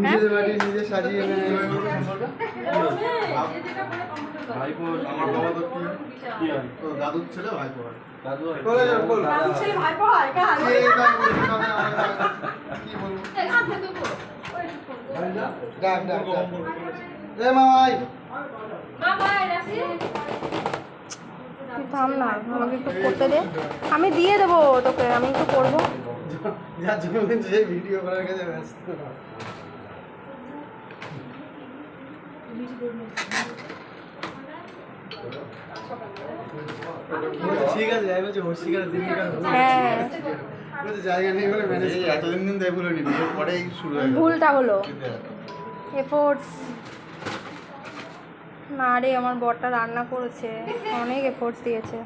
নিজের বাড়ি নিজে সাজিয়ে ভাইপো আমার বাবা তো কি হয় তো দাদুর ছেলে ভাইপো হয় দাদু হয় দাদুর ছেলে ভাইপো হয় কার কি বলবো ডাক ডাক এ মামাই তুই থাম না, আমাকে একটু করতে দে, আমি দিয়ে দেবো তোকে, আমি একটু করবো। যা জমি যে ভিডিও করার কাছে ব্যস্ত ঠিক আছে যাই বলছে হর্ষিকার দিন হ্যাঁ জায়গা নেই বলে ম্যানেজ এতদিন দিন তাই বলে নি পরেই শুরু হয়ে ভুলটা হলো এফোর্টস। না রে, আমার বরটা রান্না করেছে, অনেক এফোর্টস দিয়েছে।